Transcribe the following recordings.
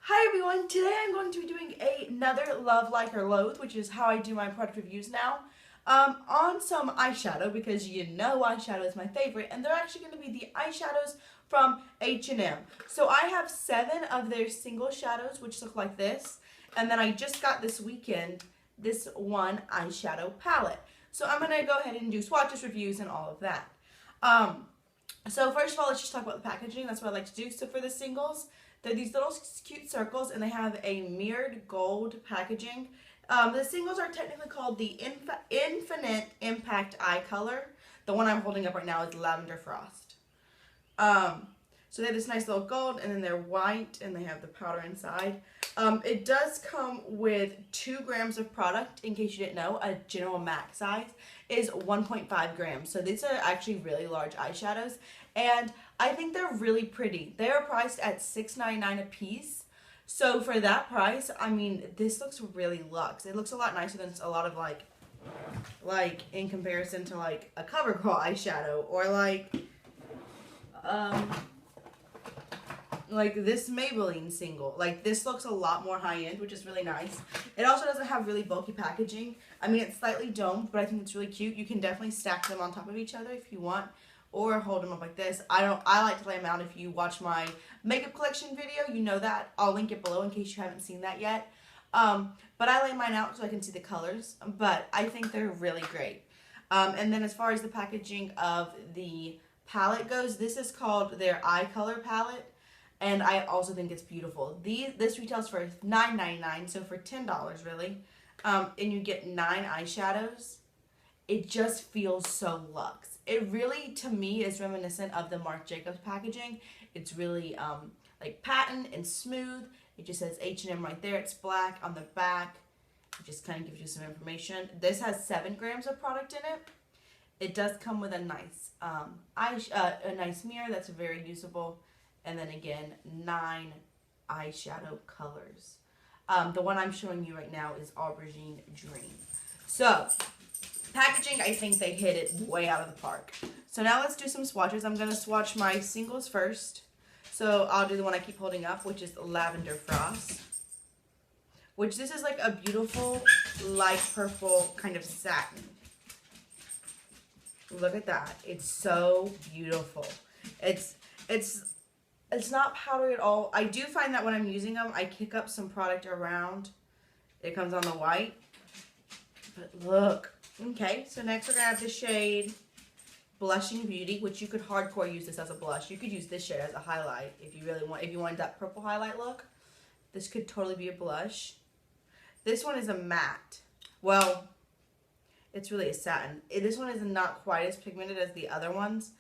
Hi everyone, today I'm going to be doing another Love, Like, or Loathe, which is how I do my product reviews now, on some eyeshadow, because you know eyeshadow is my favorite, and they're actually going to be the eyeshadows from H&M. So I have 7 of their single shadows, which look like this, and then I just got this weekend this one eyeshadow palette. So I'm going to go ahead and do swatches, reviews, and all of that. So first of all, let's just talk about the packaging. That's what I like to do. So for the singles, they're these little cute circles, and they have a mirrored gold packaging. The singles are technically called the Infinite Impact Eye Color. The one I'm holding up right now is Lavender Frost. So they have this nice little gold, and then they're white, and they have the powder inside. It does come with 2 grams of product. In case you didn't know, a general MAC size is 1.5 grams. So these are actually really large eyeshadows, and I think they're really pretty. They are priced at $6.99 a piece. So for that price, I mean, this looks really luxe. It looks a lot nicer than a lot of like in comparison to like a COvergirl eyeshadow or like this Maybelline single. Like, this looks a lot more high-end, which is really nice. It also doesn't have really bulky packaging. I mean, it's slightly domed, but I think it's really cute. You can definitely stack them on top of each other if you want, or hold them up like this. I like to lay them out. If you watch my makeup collection video, you know that. I'll link it below in case you haven't seen that yet. But I lay mine out so I can see the colors, but I think they're really great. And then as far as the packaging of the palette goes, this is called their eye color palette. And I also think it's beautiful. This retails for $9.99, so for $10 really. And you get 9 eyeshadows. It just feels so luxe. It really, to me, is reminiscent of the Marc Jacobs packaging. It's really like patent and smooth. It just says H&M right there. It's black on the back. It just kind of gives you some information. This has 7 grams of product in it. It does come with a nice a nice mirror that's very usable. And then again, 9 eyeshadow colors. The one I'm showing you right now is Aubergine Dream. So, packaging, I think they hit it way out of the park. So now let's do some swatches. I'm going to swatch my singles first. So I'll do the one I keep holding up, which is Lavender Frost. Which this is like a beautiful light purple kind of satin. Look at that. It's so beautiful. It's not powdery at all. I do find that when I'm using them, I kick up some product around. It comes on the white. But look. Okay, so next we're going to have the shade Blushing Beauty, which you could hardcore use this as a blush. You could use this shade as a highlight if you really want. If you wanted that purple highlight look, this could totally be a blush. This one is a matte. Well, it's really a satin. This one is not quite as pigmented as the other ones.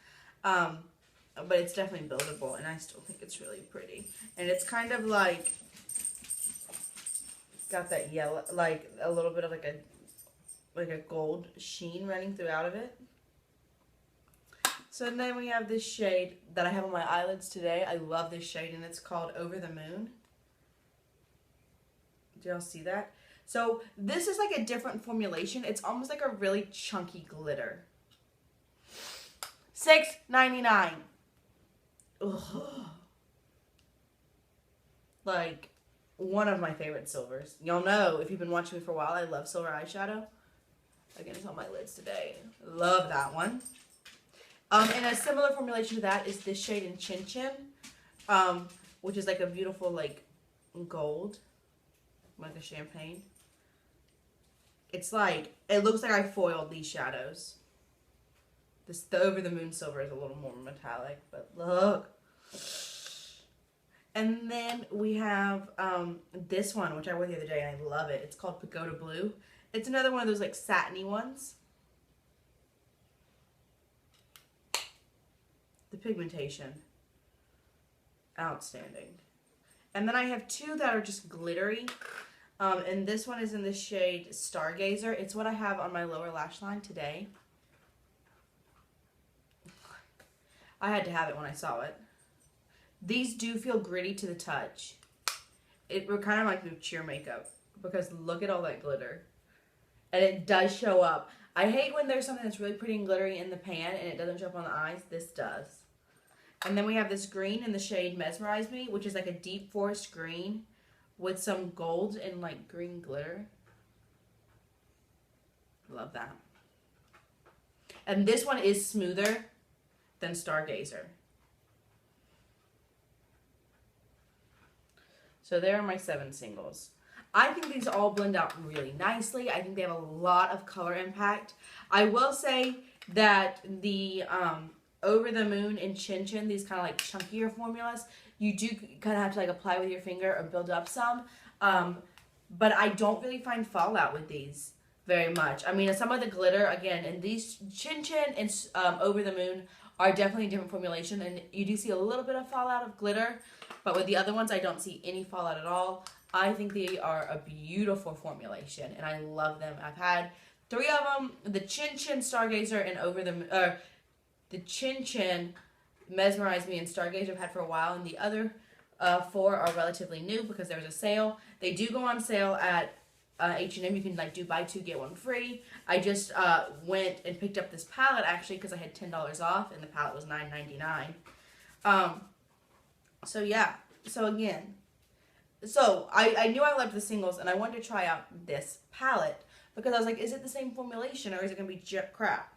But it's definitely buildable, and I still think it's really pretty. And it's kind of like, got that yellow, like a little bit of like a gold sheen running throughout of it. So then we have this shade that I have on my eyelids today. I love this shade, and it's called Over the Moon. Do y'all see that? So this is like a different formulation. It's almost like a really chunky glitter. $6.99. Ugh. Like, one of my favorite silvers. Y'all know, if you've been watching me for a while, I love silver eyeshadow. Again, it's on my lids today. Love that one. And a similar formulation to that is this shade in Chin Chin, which is like a beautiful, like, gold, like a champagne. It's like, it looks like I foiled these shadows. The Over the Moon silver is a little more metallic, but look. And then we have this one, which I wore the other day, and I love it. It's called Pagoda Blue. It's another one of those like satiny ones. The pigmentation, outstanding. And then I have 2 that are just glittery. And this one is in the shade Stargazer. It's what I have on my lower lash line today. I had to have it when I saw it. These do feel gritty to the touch. It kind of reminds me of cheer makeup, because look at all that glitter. And it does show up. I hate when there's something that's really pretty and glittery in the pan and it doesn't show up on the eyes. This does. And then we have this green in the shade Mesmerize Me, which is like a deep forest green. with some gold and like green glitter. Love that. And this one is smoother than Stargazer. So there are my 7 singles. I think these all blend out really nicely. I think they have a lot of color impact. I will say that the Over the Moon and Chin Chin, these kind of like chunkier formulas, you do kind of have to like apply with your finger or build up some. But I don't really find fallout with these very much. I mean, some of the glitter, again, and these Chin Chin and Over the Moon are definitely a different formulation, and you do see a little bit of fallout of glitter, but with the other ones, I don't see any fallout at all. I think they are a beautiful formulation, and I love them. I've had 3 of them, the Chin Chin, Stargazer, and the Chin Chin, Mesmerize Me, and Stargazer I've had for a while, and the other 4 are relatively new because there was a sale. They do go on sale at H&M. You can like do buy 2 get 1 free. I just went and picked up this palette actually because I had $10 off and the palette was $9.99. So yeah. So again, I knew I loved the singles and I wanted to try out this palette because I was like, is it the same formulation or is it gonna be crap?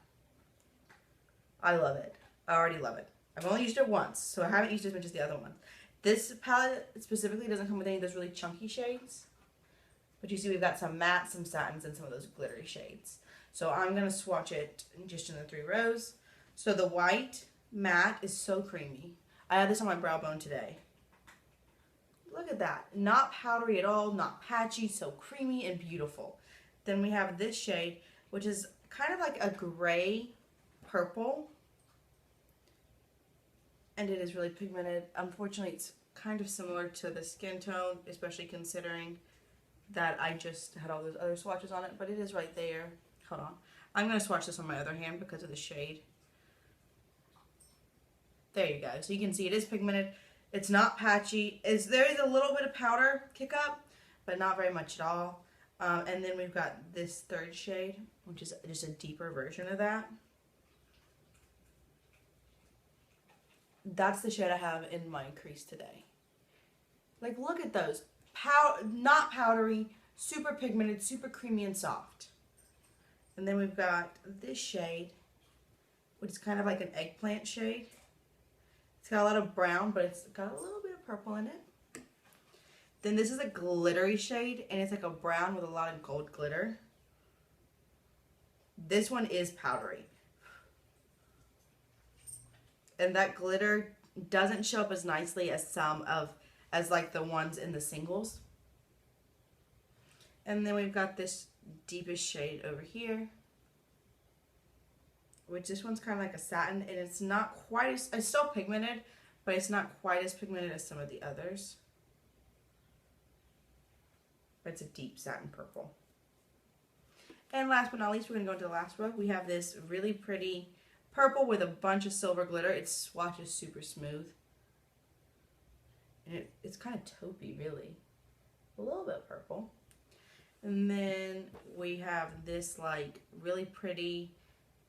I love it. I already love it. I've only used it once, so I haven't used it as much as the other one. This palette specifically doesn't come with any of those really chunky shades. But you see we've got some mattes, some satins, and some of those glittery shades. So I'm going to swatch it just in the 3 rows. So the white matte is so creamy. I had this on my brow bone today. Look at that. Not powdery at all, not patchy, so creamy and beautiful. Then we have this shade, which is kind of like a gray purple. And it is really pigmented. Unfortunately, it's kind of similar to the skin tone, especially considering that I just had all those other swatches on it, but it is right there. Hold on. I'm going to swatch this on my other hand because of the shade. There you go. So you can see it is pigmented. It's not patchy. There is a little bit of powder kick up, but not very much at all. And then we've got this 3rd shade, which is just a deeper version of that. That's the shade I have in my crease today. Like, look at those. Not powdery, super pigmented, super creamy and soft. And then we've got this shade, which is kind of like an eggplant shade. It's got a lot of brown, but it's got a little bit of purple in it. Then this is a glittery shade, and it's like a brown with a lot of gold glitter. This one is powdery. And that glitter doesn't show up as nicely as as like the ones in the singles. And then we've got this deepest shade over here, which this one's kind of like a satin, and it's not quite as, it's still pigmented, but it's not quite as pigmented as some of the others. But it's a deep satin purple. And last but not least, we're going to go into the last row. We have this really pretty purple with a bunch of silver glitter. Its swatch is super smooth. And it's kind of taupey, really. A little bit purple. And then we have this like really pretty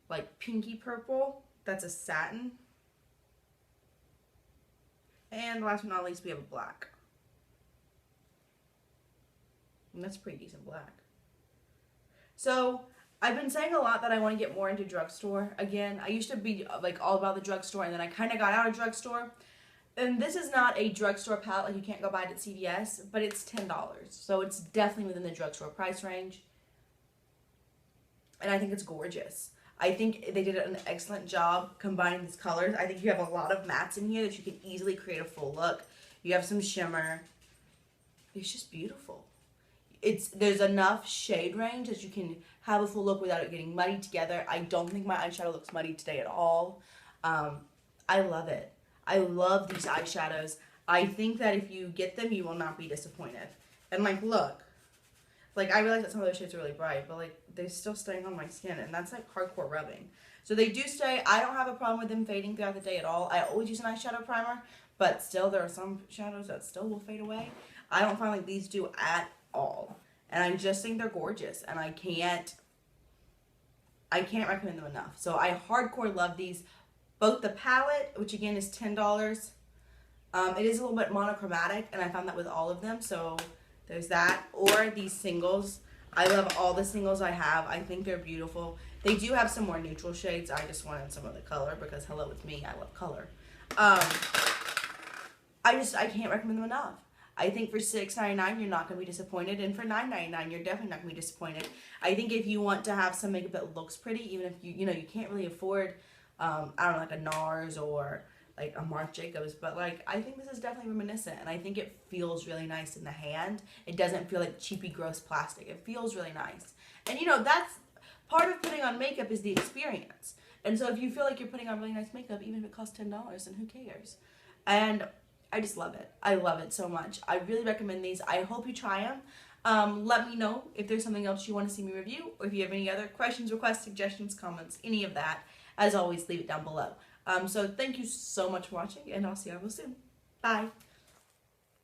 like pinky purple. That's a satin. And last but not least, we have a black. And that's pretty decent black. So I've been saying a lot that I want to get more into drugstore. Again, I used to be like all about the drugstore, and then I kind of got out of drugstore. And this is not a drugstore palette, like you can't go buy it at CVS, but it's $10. So it's definitely within the drugstore price range. And I think it's gorgeous. I think they did an excellent job combining these colors. I think you have a lot of mattes in here that you can easily create a full look. You have some shimmer. It's just beautiful. There's enough shade range that you can have a full look without it getting muddy together. I don't think my eyeshadow looks muddy today at all. I love it. I love these eyeshadows. I think that if you get them, you will not be disappointed. And like, look. Like, I realize that some of those shades are really bright, but like, they're still staying on my skin, and that's like hardcore rubbing. So they do stay. I don't have a problem with them fading throughout the day at all. I always use an eyeshadow primer, but still there are some shadows that still will fade away. I don't find like these do at all. And I just think they're gorgeous, and I can't recommend them enough. So I hardcore love these. Both the palette, which again is $10. It is a little bit monochromatic, and I found that with all of them. So There's that, or these singles. I love all the singles I have. I think they're beautiful. They do have some more neutral shades. I just wanted some of the color because hello with me, I love color. I can't recommend them enough. I think for $6.99 you're not going to be disappointed, and for $9.99 you're definitely not going to be disappointed. I think if you want to have some makeup that looks pretty, even if you can't really afford I don't know, like a NARS or like a Marc Jacobs, but like I think this is definitely reminiscent, and I think it feels really nice in the hand. It doesn't feel like cheapy gross plastic. It feels really nice, and that's part of putting on makeup is the experience. And so if you feel like you're putting on really nice makeup, even if it costs $10, then who cares? And I just love it. I love it so much. I really recommend these. I hope you try them. Let me know if there's something else you want to see me review, or if you have any other questions, requests, suggestions, comments, any of that. As always, leave it down below. So thank you so much for watching, and I'll see you all soon. Bye.